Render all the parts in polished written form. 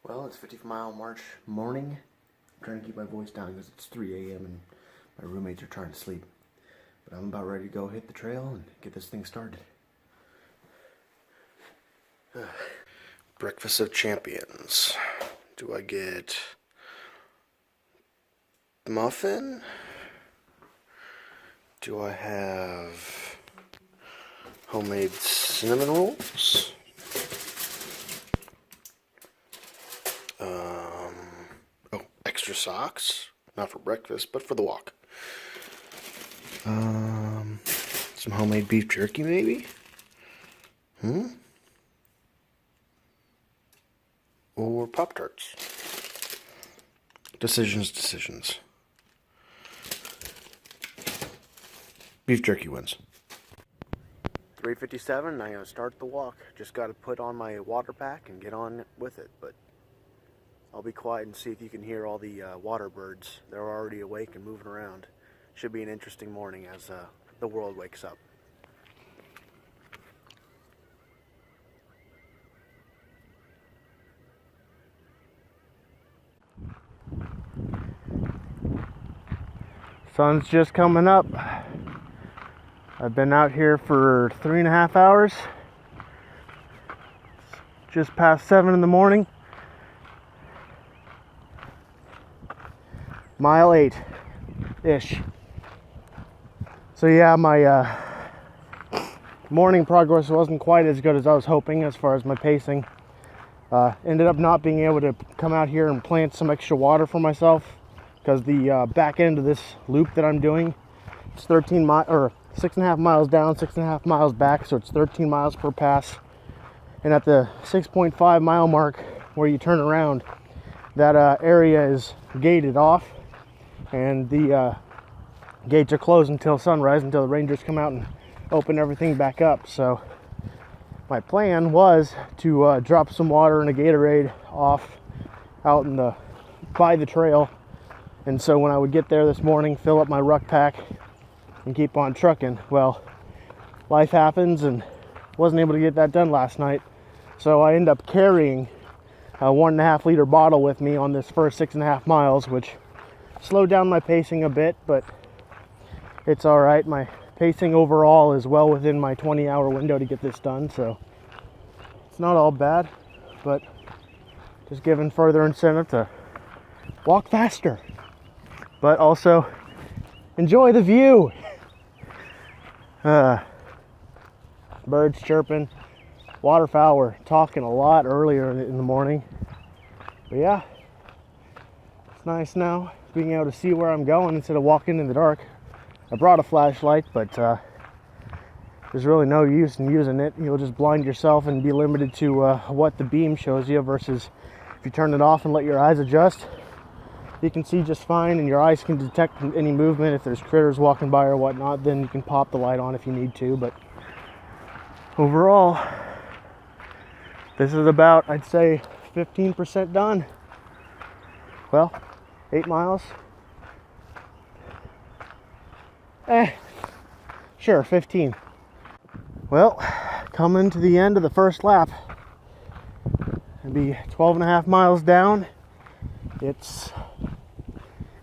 Well, it's 50-mile march morning. I'm trying to keep my voice down because it's 3 a.m. and my roommates are trying to sleep. But I'm about ready to go hit the trail and get this thing started. Breakfast of champions. Do I get muffin? Do I have homemade cinnamon rolls? Extra socks, not for breakfast, but for the walk. Some homemade beef jerky, maybe? Or Pop-Tarts. Decisions. Beef jerky wins. 3:57, I'm gonna start the walk. Just gotta put on my water pack and get on with it, but I'll be quiet and see if you can hear all the water birds. They're already awake and moving around. Should be an interesting morning as the world wakes up. Sun's just coming up. I've been out here for 3.5 hours. It's just past 7 in the morning. Mile 8-ish. So yeah, my morning progress wasn't quite as good as I was hoping as far as my pacing. Ended up not being able to come out here and plant some extra water for myself because the back end of this loop that I'm doing, it's 6.5 miles down, 6.5 miles back, so it's 13 miles per pass. And at the 6.5 mile mark where you turn around, that area is gated off, and the gates are closed until sunrise, until the rangers come out and open everything back up. So my plan was to drop some water and a Gatorade off out by the trail, and so when I would get there this morning, fill up my ruck pack and keep on trucking. Well, life happens and wasn't able to get that done last night, so I ended up carrying a 1.5 liter bottle with me on this first 6.5 miles, which slowed down my pacing a bit, but it's all right. My pacing overall is well within my 20-hour window to get this done, so it's not all bad, but just giving further incentive to walk faster, but also enjoy the view. Birds chirping, waterfowl were talking a lot earlier in the morning, but yeah, it's nice now being able to see where I'm going instead of walking in the dark. I brought a flashlight, but there's really no use in using it. You'll just blind yourself and be limited to what the beam shows you, versus if you turn it off and let your eyes adjust, you can see just fine, and your eyes can detect any movement. If there's critters walking by or whatnot, then you can pop the light on if you need to. But overall, this is about, I'd say, 15% done. Well, 8 miles. Sure, 15. Well, coming to the end of the first lap. It'll be 12.5 miles down. It's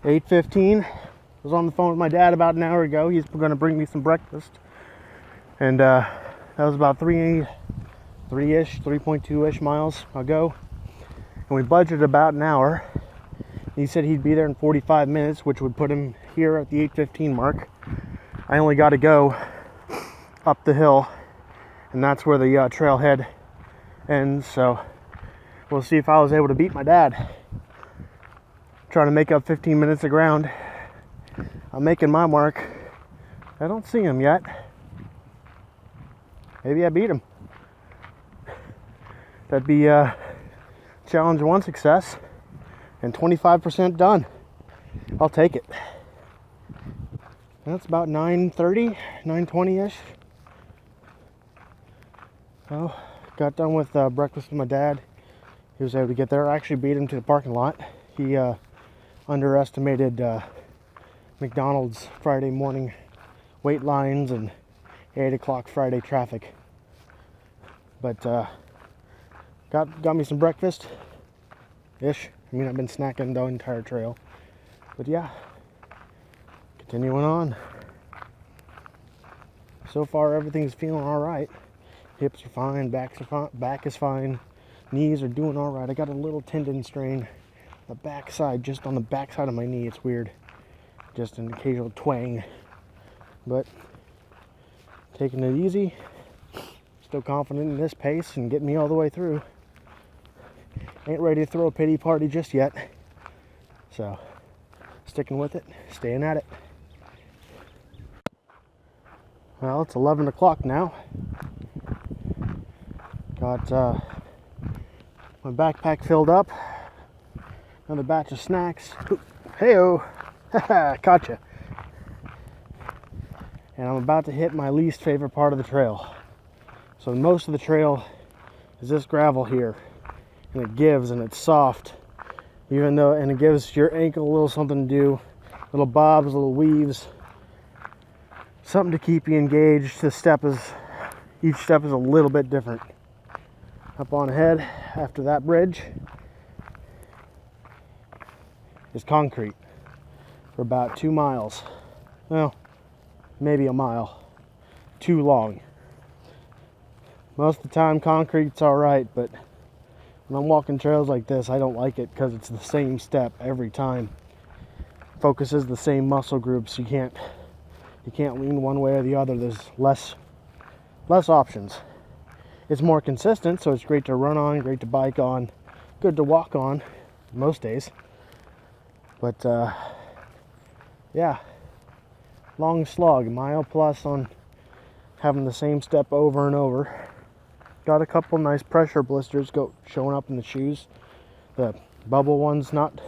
8:15. I was on the phone with my dad about an hour ago. He's going to bring me some breakfast. And that was about 3.2-ish miles ago. And we budgeted about an hour. He said he'd be there in 45 minutes, which would put him here at the 8:15 mark. I only got to go up the hill, and that's where the trailhead ends. So we'll see if I was able to beat my dad. Trying to make up 15 minutes of ground. I'm making my mark. I don't see him yet. Maybe I beat him. That'd be challenge 1 success and 25% done. I'll take it. That's about 9:30, 9:20-ish. So, got done with breakfast with my dad. He was able to get there. I actually beat him to the parking lot. He underestimated McDonald's Friday morning wait lines and 8 o'clock Friday traffic. But got me some breakfast. ish. I mean, I've been snacking the entire trail. But yeah, continuing on. So far, everything's feeling all right. Hips are fine, back is fine, knees are doing all right. I got a little tendon strain, the back side, just on the back side of my knee. It's weird, just an occasional twang. But taking it easy, still confident in this pace and getting me all the way through. Ain't ready to throw a pity party just yet, so sticking with it, staying at it. Well, it's 11 o'clock now. Got my backpack filled up. Another batch of snacks. Hey-oh! Haha, caught ya. And I'm about to hit my least favorite part of the trail. So most of the trail is this gravel here. And it gives and it's soft. And it gives your ankle a little something to do. Little bobs, little weaves. Something to keep you engaged. Each step is a little bit different. Up on ahead, after that bridge, is concrete for about 2 miles. Well, maybe a mile. Too long. Most of the time, concrete's all right, but when I'm walking trails like this, I don't like it because it's the same step every time. Focuses the same muscle groups. You can't lean one way or the other. There's less options. It's more consistent, so it's great to run on, great to bike on, good to walk on most days. But yeah, long slog, mile plus on having the same step over and over. Got a couple nice pressure blisters showing up in the shoes. The bubble ones, not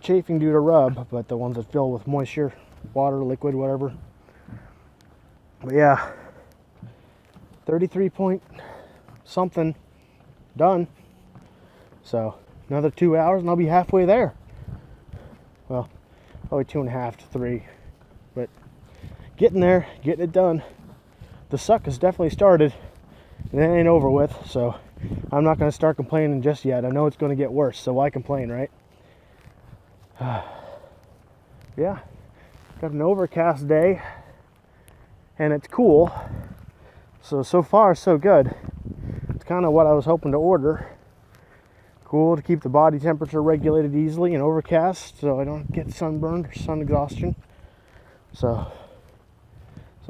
chafing due to rub, but the ones that fill with moisture, water, liquid, whatever. But yeah, 33 point something done. So another 2 hours and I'll be halfway there. Well, probably 2.5 to 3, but getting there, getting it done. The suck has definitely started and it ain't over with, so I'm not going to start complaining just yet. I know it's going to get worse, so why complain, right? Yeah, got an overcast day and it's cool. So far, so good. It's kind of what I was hoping to order. Cool to keep the body temperature regulated easily and overcast so I don't get sunburned or sun exhaustion. So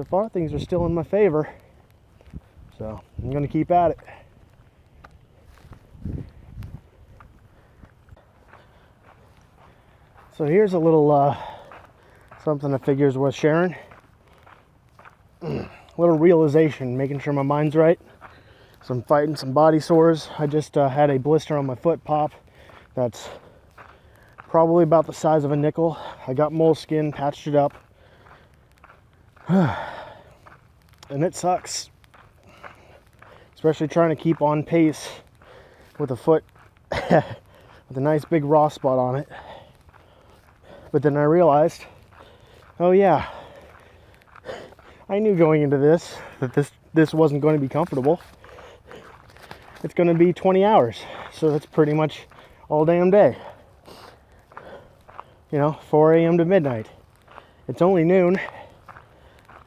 far, things are still in my favor. So I'm going to keep at it. So here's a little something I figure is worth sharing. Little realization, making sure my mind's right. So I'm fighting some body sores. I just had a blister on my foot pop that's probably about the size of a nickel. I got moleskin, patched it up. And it sucks. Especially trying to keep on pace with a foot with a nice big raw spot on it. But then I realized, oh yeah, I knew going into this that this wasn't going to be comfortable. It's going to be 20 hours, so that's pretty much all damn day. 4 a.m. to midnight. It's only noon,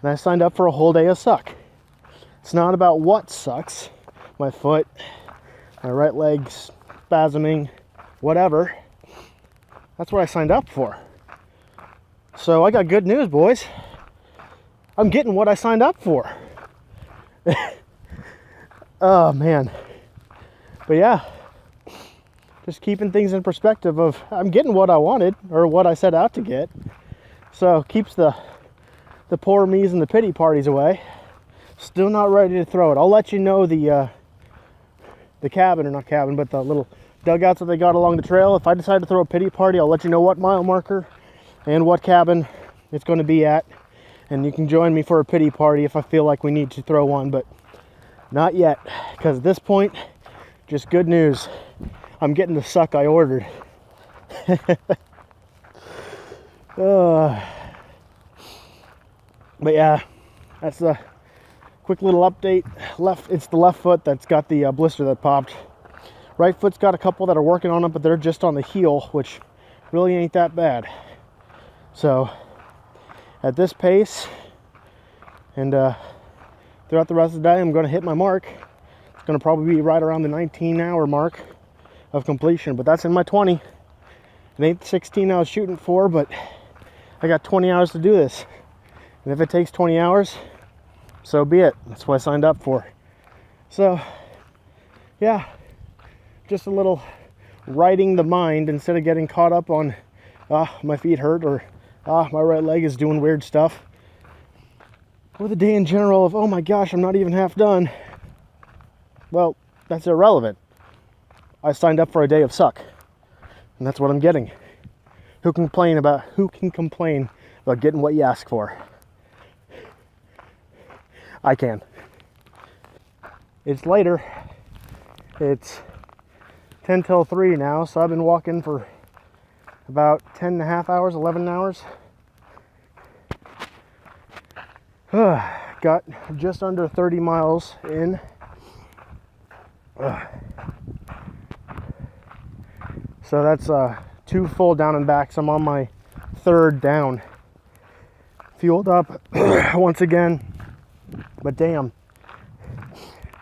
and I signed up for a whole day of suck. It's not about what sucks. My foot, my right leg spasming, whatever. That's what I signed up for. So I got good news, boys. I'm getting what I signed up for. Oh, man. But yeah, just keeping things in perspective of I'm getting what I wanted or what I set out to get. So keeps the poor me's and the pity parties away. Still not ready to throw it. I'll let you know the cabin, or not cabin, but the little dugouts that they got along the trail. If I decide to throw a pity party, I'll let you know what mile marker and what cabin it's going to be at. And you can join me for a pity party if I feel like we need to throw one, but not yet. Because at this point, just good news. I'm getting the suck I ordered. But yeah, that's the quick little update. It's the left foot that's got the blister that popped Right foot's got a couple that are working on it, but they're just on the heel, which really ain't that bad. So at this pace and throughout the rest of the day, I'm going to hit my mark. It's going to probably be right around the 19-hour mark of completion, but that's in my 20. It ain't 16 I was shooting for, but I got 20 hours to do this. And if it takes 20 hours, so be it. That's what I signed up for. So, yeah, just a little righting the mind instead of getting caught up on, my feet hurt, or, my right leg is doing weird stuff. Or the day in general of, oh my gosh, I'm not even half done. Well, that's irrelevant. I signed up for a day of suck. And that's what I'm getting. Who can complain about getting what you ask for? I can. It's later. It's 10 till 3 now, so I've been walking for about 10 and a half hours, 11 hours. Got just under 30 miles in. So that's 2 full down and backs. I'm on my 3rd down. Fueled up once again, but damn.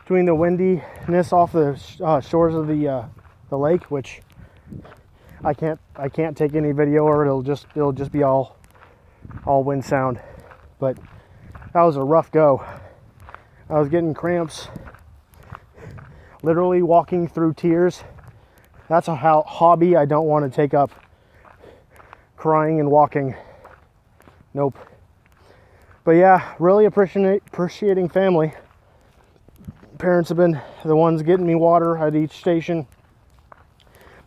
Between the windiness off the shores of the lake, which I can't take any video, or it'll just be all wind sound. But that was a rough go. I was getting cramps, literally walking through tears. That's a hobby I don't want to take up. Crying and walking. Nope. But yeah, really appreciating family. Parents have been the ones getting me water at each station.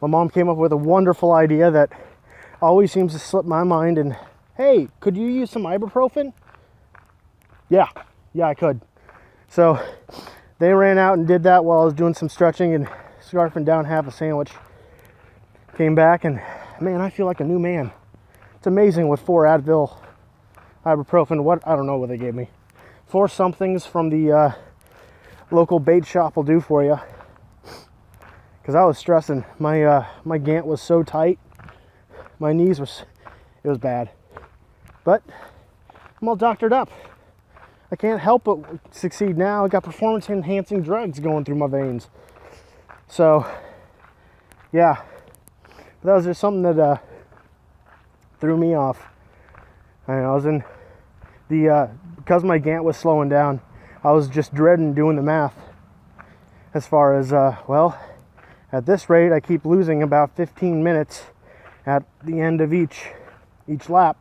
My mom came up with a wonderful idea that always seems to slip my mind. And hey, could you use some ibuprofen? Yeah, I could. So they ran out and did that while I was doing some stretching and scarfing down half a sandwich. Came back and man, I feel like a new man. It's amazing what 4 Advil, ibuprofen, I don't know what they gave me. 4 somethings from the local bait shop will do for you. Because I was stressing. My gant was so tight. My knees it was bad. But I'm all doctored up. I can't help but succeed now. I got performance enhancing drugs going through my veins. So yeah, that was just something that threw me off. I was in because my gant was slowing down, I was just dreading doing the math as far as well, at this rate I keep losing about 15 minutes at the end of each lap.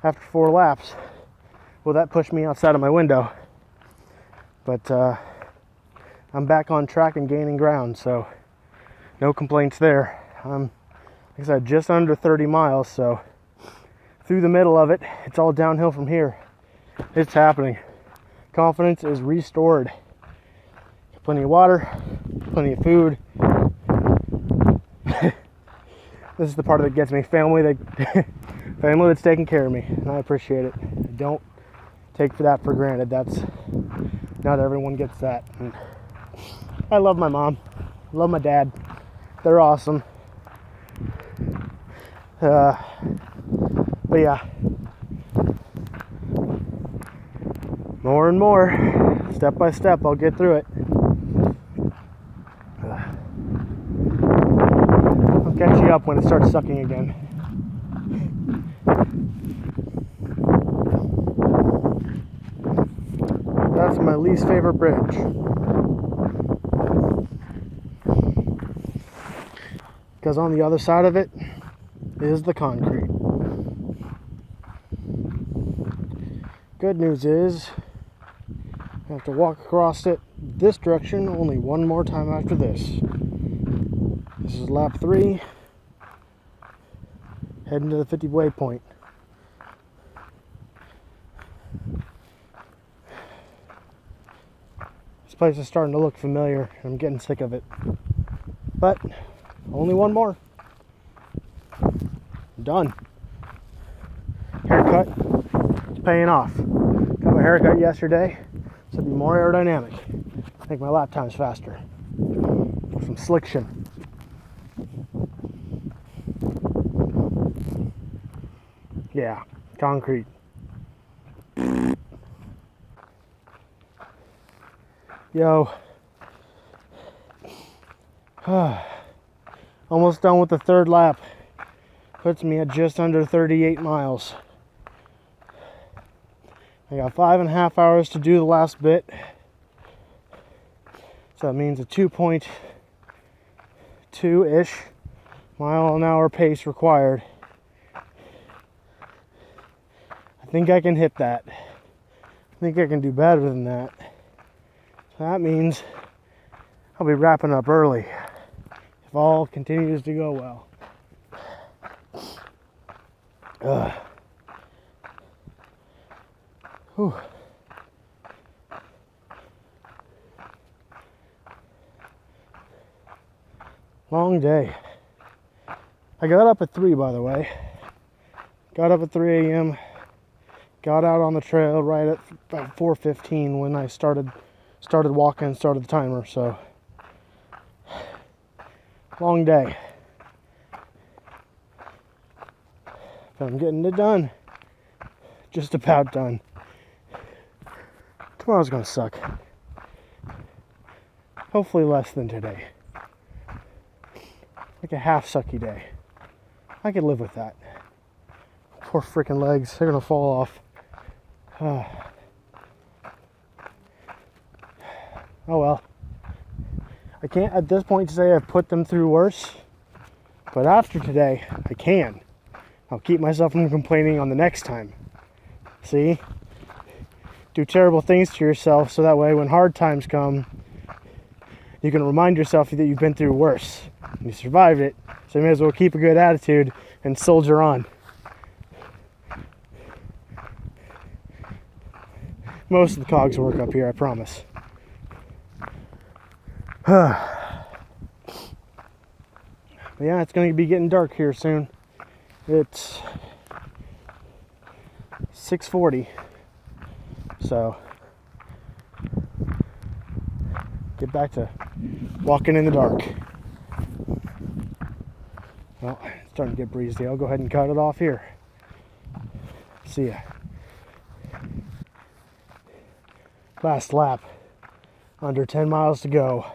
After 4 laps, well, that pushed me outside of my window, but I'm back on track and gaining ground, so no complaints there. Like I said, just under 30 miles, so through the middle of it, it's all downhill from here. It's happening. Confidence is restored. Plenty of water, plenty of food. This is the part that gets me. Family that's taking care of me, and I appreciate it. I don't take that for granted. That's not everyone gets that. And I love my mom. I love my dad. They're awesome. But yeah, more and more, step by step, I'll get through it. I'll catch you up when it starts sucking again. That's my least favorite bridge. Because on the other side of it is the concrete. Good news is I have to walk across it this direction only one more time after this. This is lap 3, heading to the 50 waypoint. This place is starting to look familiar. I'm getting sick of it. But only one more. Done. Haircut. It's paying off. Got my haircut yesterday. So it'll be more aerodynamic. Make my lap times faster. some sliction. Yeah, concrete. Yo. Almost done with the third lap. Puts me at just under 38 miles. I got 5.5 hours to do the last bit. So that means a 2.2-ish mile an hour pace required. I think I can hit that. I think I can do better than that. So that means I'll be wrapping up early if all continues to go well. Whew. Long day. I got up at 3, by the way. Got up at 3 a.m. Got out on the trail right at about 4:15 when I started walking and started the timer. So long day. But I'm getting it done. Just about done. Tomorrow's gonna suck. Hopefully less than today. Like a half sucky day. I could live with that. Poor freaking legs, they're gonna fall off. Oh well. I can't at this point say I've put them through worse, but after today, I can. I'll keep myself from complaining on the next time. See? Do terrible things to yourself so that way when hard times come, you can remind yourself that you've been through worse. You survived it, so you may as well keep a good attitude and soldier on. Most of the cogs work up here, I promise. But yeah, it's going to be getting dark here soon. It's 6:40, so get back to walking in the dark. Well, it's starting to get breezy. I'll go ahead and cut it off here. See ya. Last lap. Under 10 miles to go.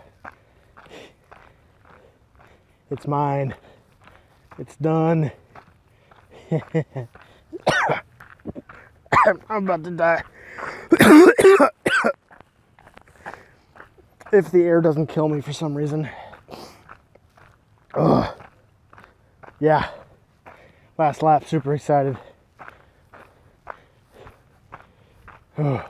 It's mine. It's done. I'm about to die. If the air doesn't kill me for some reason. Ugh. Yeah. Last lap, super excited. Ugh.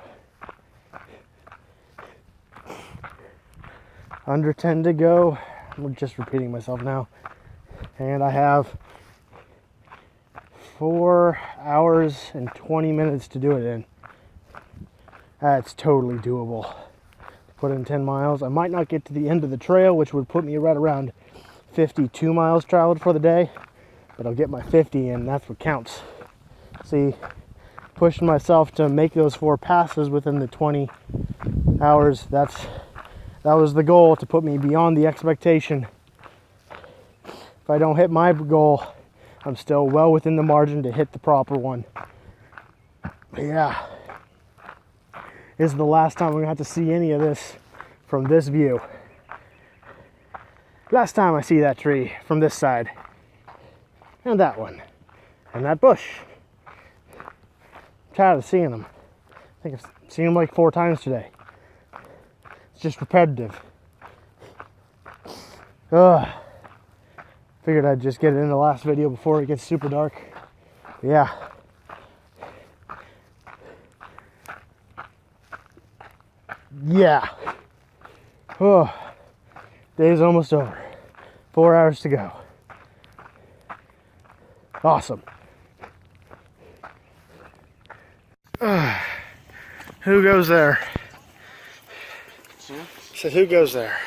Under 10 to go. I'm just repeating myself now. And I have 4 hours and 20 minutes to do it in. That's totally doable. Put in 10 miles. I might not get to the end of the trail, which would put me right around 52 miles traveled for the day, but I'll get my 50 in. That's what counts. See, pushing myself to make those 4 passes within the 20 hours, that was the goal, to put me beyond the expectation. If I don't hit my goal, I'm still well within the margin to hit the proper one. But yeah, this is the last time we're gonna have to see any of this from this view. Last time I see that tree from this side, and that one, and that bush. I'm tired of seeing them. I think I've seen them like 4 times today. It's just repetitive. Ugh. Figured I'd just get it in the last video before it gets super dark. Yeah. Yeah. Oh, day's almost over. 4 hours to go. Awesome. Who goes there? Said who goes there?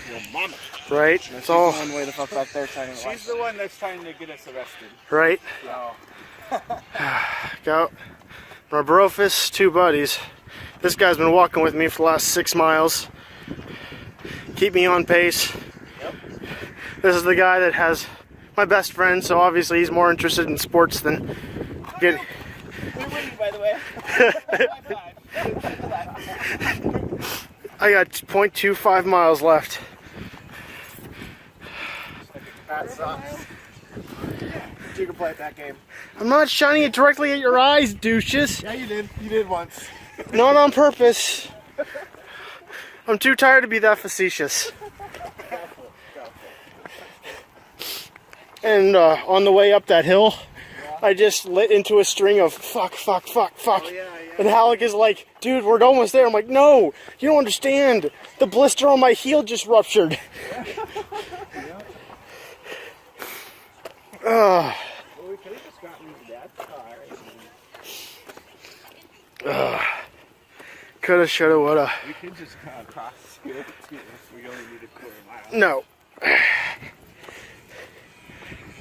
Your mama. Right? No, it's all. the one way the fuck back there trying to. She's the one that's trying to get us arrested. Right? No. Got my Brofist, 2 buddies. This guy's been walking with me for the last 6 miles. Keep me on pace. This is the guy that has my best friend, so obviously he's more interested in sports than get. We're winning, by the way. I got 0.25 miles left. That sucks. You can play that game. I'm not shining it directly at your eyes, douches. Yeah, you did. You did once. Not on purpose. I'm too tired to be that facetious. And on the way up that hill, I just lit into a string of fuck. Oh, yeah. And Halleck is like, dude, we're almost there. I'm like, no, you don't understand. The blister on my heel just ruptured. Well, we could have just gotten that car. Coulda, shoulda, woulda. We could just cross the field too if we only need a quarter mile. No.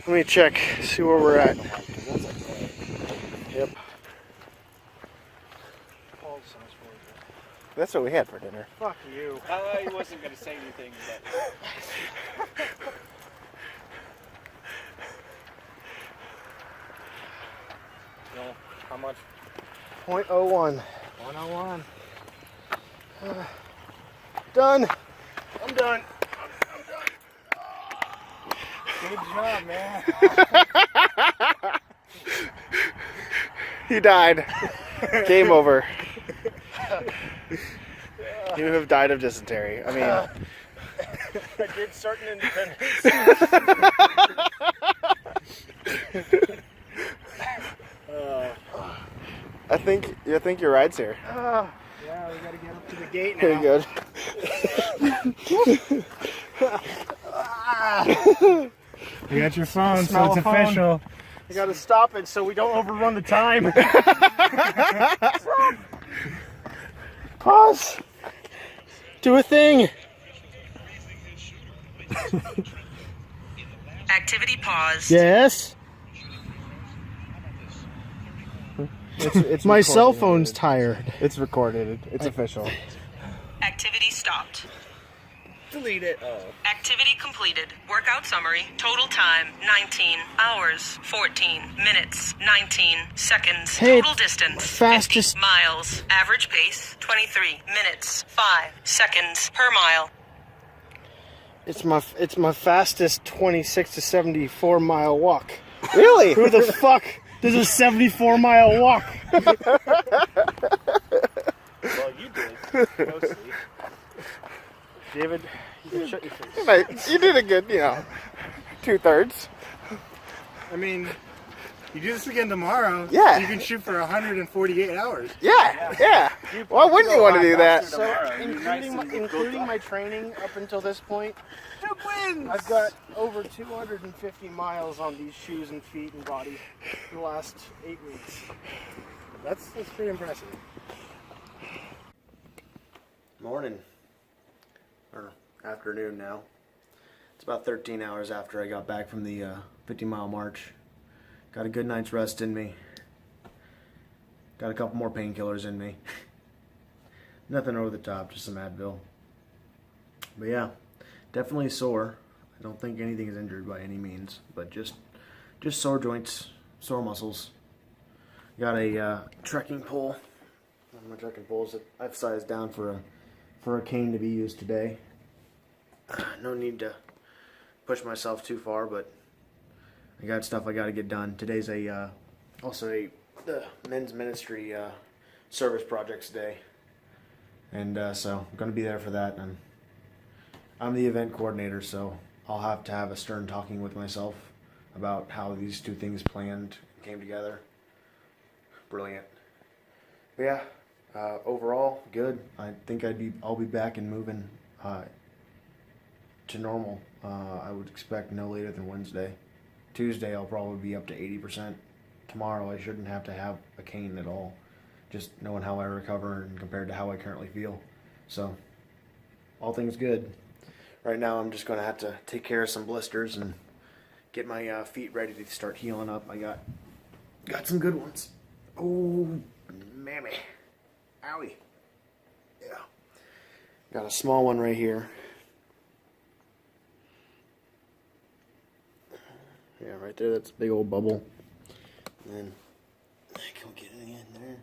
Let me check, see where we're at. Yep. That's what we had for dinner. Fuck you. He wasn't going to say anything, but... No, how much? 0.01. 101. Done. I'm done. Good job, man. He died. Game over. You have died of dysentery. I mean, I did certain independence. I think your ride's here. Yeah, we gotta get up to the gate now. Pretty good. You got your phone, Smell so it's a phone. official. I gotta stop it so we don't overrun the time. Pause. Do a thing. Activity paused. Yes. It's My cell recorded. phone's tired. It's recorded. It's official. Activity stopped. Delete it. Activity completed. Workout summary. Total time 19 hours, 14 minutes, 19 seconds. Hey, Total distance fastest- 50 miles. Average pace 23 minutes, 5 seconds per mile. It's my fastest 26 to 74 mile walk. Really? Who the fuck does a 74 mile walk? Well, you did. Mostly. David, you can shut your face. You did a good, 2/3. I mean, you do this again tomorrow. Yeah. You can shoot for 148 hours. Yeah. Why wouldn't you want to do that? So, including my training up until this point, Two wins! I've got over 250 miles on these shoes and feet and body in the last 8 weeks. That's pretty impressive. Morning. Or afternoon now. It's about 13 hours after I got back from the 50-mile march. Got a good night's rest in me. Got a couple more painkillers in me. Nothing over the top, just some Advil. But yeah, definitely sore. I don't think anything is injured by any means, but just sore joints, sore muscles. Got a trekking pole. One of my trekking poles that I've sized down for a cane to be used today. No need to push myself too far, but I got stuff I got to get done. Today's also the men's ministry service projects day, and so I'm going to be there for that. And I'm the event coordinator, so I'll have to have a stern talking with myself about how these two things planned and came together. Brilliant. But yeah, overall good. I think I'll be back and moving to normal. I would expect no later than Wednesday. Tuesday I'll probably be up to 80%. Tomorrow I shouldn't have to have a cane at all. Just knowing how I recover and compared to how I currently feel. So, all things good. Right now I'm just going to have to take care of some blisters and get my feet ready to start healing up. I got some good ones. Oh, mammy. Owie. Yeah. Got a small one right here. Yeah, right there, that's a big old bubble. And then, can we get any in there?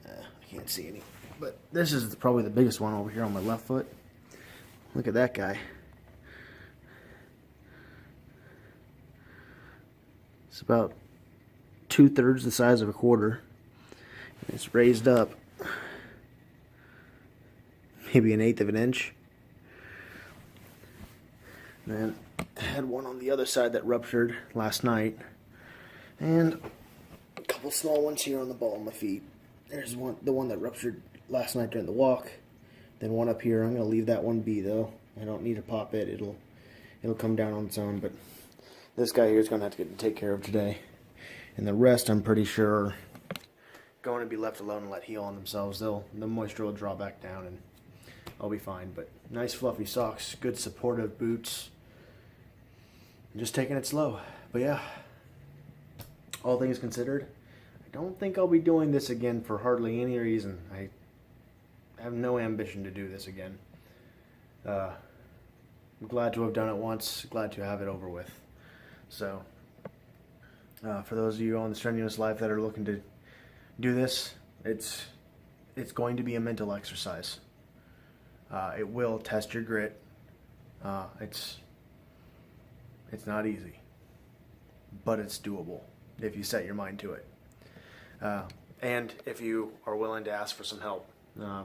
I can't see any. But this is probably the biggest one over here on my left foot. Look at that guy. It's about 2/3 the size of a quarter. And it's raised up maybe 1/8 of an inch. And then I had one on the other side that ruptured last night. And a couple small ones here on the ball of my feet. There's the one that ruptured last night during the walk. Then one up here. I'm gonna leave that one be though. I don't need to pop it. It'll come down on its own. But this guy here is gonna have to get take care of today. And the rest, I'm pretty sure, going to be left alone and let heal on themselves. The moisture will draw back down and I'll be fine. But nice fluffy socks, good supportive boots. Just taking it slow. But yeah, all things considered, I don't think I'll be doing this again for hardly any reason. I have no ambition to do this again. I'm glad to have done it once, glad to have it over with. So, for those of you on the strenuous life that are looking to do this, it's going to be a mental exercise. It will test your grit. It's not easy, but it's doable if you set your mind to it. And if you are willing to ask for some help,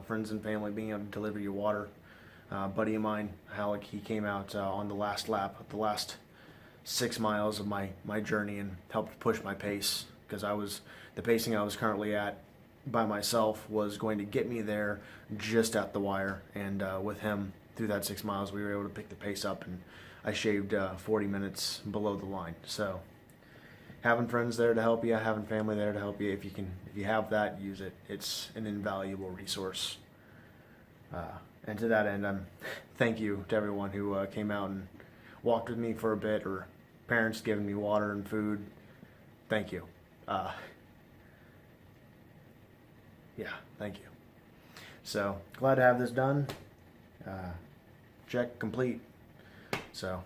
friends and family being able to deliver your water. A buddy of mine, Halleck, he came out on the last lap, the last 6 miles of my journey, and helped push my pace, because the pacing I was currently at by myself was going to get me there just at the wire. And with him through that 6 miles, we were able to pick the pace up, and I shaved 40 minutes below the line. So having friends there to help you, having family there to help you, if you have that, use it. It's an invaluable resource. And to that end, thank you to everyone who came out and walked with me for a bit, or parents giving me water and food. Thank you. Yeah, thank you. So glad to have this done. Check complete. So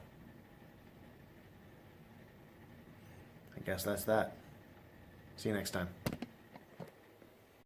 I guess that's that. See you next time.